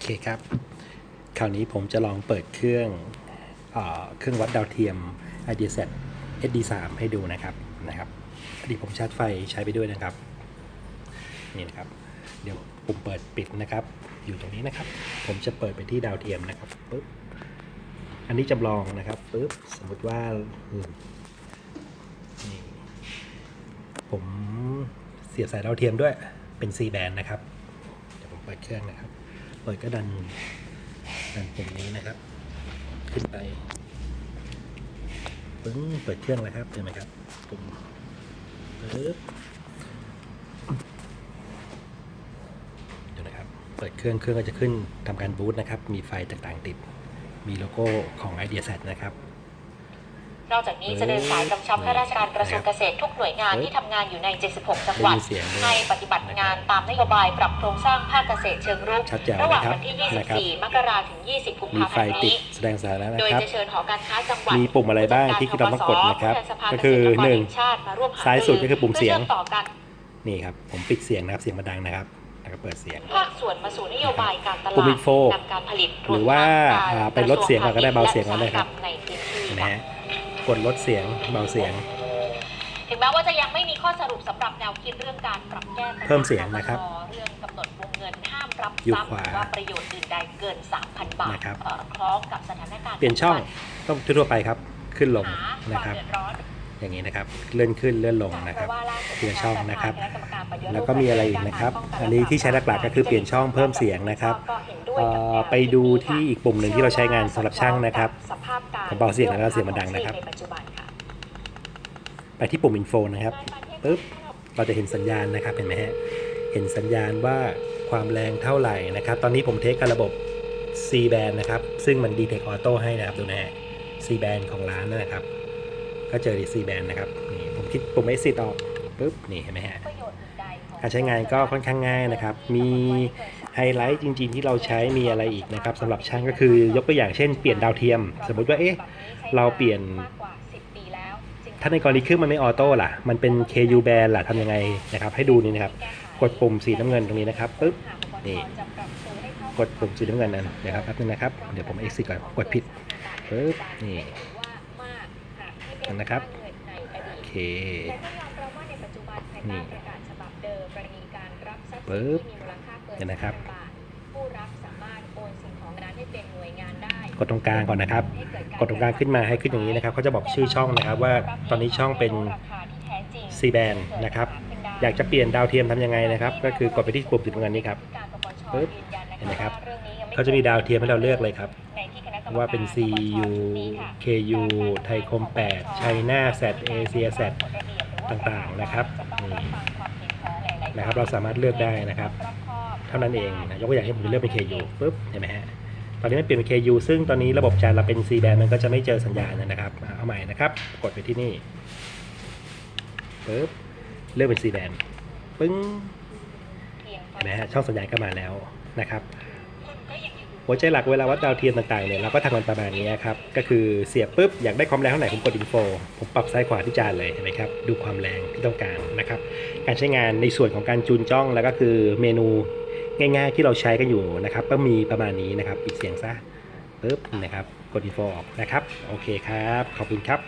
เคครับคราวนี้ผมจะลองเปิดเครื่องวัดดาวเทียม IdeaSat SD3 ให้ดูนะครับพอดีผมชาร์จไฟใช้ไปด้วยนะครับนี่นะครับเดี๋ยวปุ่มเปิดปิดนะครับอยู่ตรงนี้นะครับผมจะเปิดไปที่ดาวเทียมนะครับปึ๊บอันนี้จำลองนะครับปึ๊บสมมติว่านี่ผมเสียบสายดาวเทียมด้วยเป็น C band นะครับเดี๋ยวผมเปิดเครื่องนะครับเปิดก็ดันปุ่มนี้นะครับขึ้นไปปึ้งเปิดเครื่องเลยครับเห็นไหมครับปุ่มปึ๊บเดี๋ยวนะครับเปิดเครื่องก็จะขึ้นทำการบูตนะครับมีไฟต่างๆติดมีโลโก้ของ IdeaSat นะครับนอกจากนี้จะเดินสายกำชับข้าราชการกระทรวงเกษตรทุกหน่วยงานที่ทำงานอยู่ใน 76 จังหวัดให้ปฏิบัติงานตามนโยบายปรับโครงสร้างภาคเกษตรเชิงรุกระหว่างวันที่ 24 มกราคมถึง 20 กุมภาพันธ์นี้แสดงสาระนะโดยครับจะเชิญหอการค้าจังหวัดมีปุ่มอะไรบ้างที่เราต้องกดนะครับก็คือ1ซ้ายสุดก็คือปุ่มเสียงนี่ครับผมปิดเสียงนะครับเสียงมันดังนะครับแล้วก็เปิดเสียงภาคส่วนมาสู่นโยบายการตลาดปุ่มอินโฟนำการผลิตหรือว่าเป็นลดเสียงก็ได้เบาเสียงก็ได้ครับนะฮะกดลดเสียงเบาเสียงถึงแม้ว่าจะยังไม่มีข้อสรุปสำหรับแนวคิดเรื่องการปรับแก้เพิ่มเสียงนะครับเรื่องกำหนดวงเงินห้ามรับทรัพย์หรือว่าประโยชน์อื่นใดเกิน 3,000 บาทคล้องกับสถานการณ์เปลี่ยนช่องต้องทั่วไปครับขึ้นลงนะครับอย่างนี้นะครับเลื่อนขึ้นเลื่อนลงนะครับเปลี่ยนช่องนะครับแล้วก็มีอะไรอีกนะครับอันนี้ที่ใช้หลักๆก็คือเปลี่ยนช่องเพิ่มเสียงนะครับไปดูที่อีกปุ่มหนึ่งที่เราใช้งานสำหรับช่างนะครับผมเบาเสียงแล้วก็เสียงมันดังนะครับไปที่ปุ่ม Info นะครับปึ๊บเราจะเห็นสัญญาณนะครับเห็นไหมฮะเห็นสัญญาณว่าความแรงเท่าไหร่นะครับตอนนี้ผมเทสกับระบบ C band นะครับซึ่งมัน Detect Auto ให้นะครับดูนะฮะ C band ของร้านนะครับก็เจอที่ C band นะครับนี่ผมคลิกปุ่ม Exit ออกปึ๊บนี่เห็นไหมฮะการใช้งานก็ค่อนข้างง่ายนะครับมีไฮไลท์จริงๆที่เราใช้มีอะไรอีกนะครับสำหรับช่างก็คือยกตัวอย่างเช่นเปลี่ยนดาวเทียมสมมติว่าเราเปลี่ยนถ้าในกรณีเครื่องมันไม่ออโต้ล่ะมันเป็น KU band ล่ะทำยังไงนะครับให้ดูนี่นะครับกดปุ่มสีน้ำเงินตรงนี้นะครับปึ๊บนี่กดปุ่มสีน้ำเงินนั้นเดี๋ยวครับแป๊บนึงนะครับเดี๋ยวผม exit ก่อนกดผิดปึ๊บนี่นะครับโอเคนี่ปึ๊บเห็นนะครับกดตรงกลางก่อนนะครับกดตรงกลางขึ้นมาให้ขึ้นอย่างนี้นะครับเขาจะบอกชื่อช่องนะครับว่าตอนนี้ช่องเป็น C band นะครับอยากจะเปลี่ยนดาวเทียมทำยังไงนะครับก็คือกดไปที่ปุ่มสีน้ำเงินนี้ครับปึ๊บเห็นไหมครับเขาจะมีดาวเทียมให้เราเลือกเลยครับว่าเป็น CU KU ไทยคม8 China Sat Asia Sat ต่างๆนะครับนี่นะครับเราสามารถเลือกได้นะครับเท่านั้นเองนะยกตัวอย่างให้ผมเลือกเป็น KU ปึ๊บเห็นไหมฮะตอนนี้มันเปลี่ยนเป็น KU ซึ่งตอนนี้ระบบจานเราเป็น C band มันก็จะไม่เจอสัญญาณนะครับเอาใหม่นะครับกดไปที่นี่ปึ๊บเลือกเป็น C band ปึ้งเห็นไหมฮะช่องสัญญาณก็มาแล้วนะครับหัวใจหลักเวลาวัดดาวเทียมต่างๆเนี่ยเราก็ทำกันประมาณนี้ครับก็คือเสียบปุ๊บอยากได้ความแรงเท่าไหร่ผมกด Info ผมปรับซ้ายขวาที่จานเลยเห็นไหมครับดูความแรงที่ต้องการนะครับการใช้งานในส่วนของการจูนจ้องแล้วก็คือเมนูง่ายๆที่เราใช้กันอยู่นะครับก็มีประมาณนี้นะครับปิดเสียงซะปุ๊บนะครับกด Info ออกนะครับโอเคครับขอบคุณครับ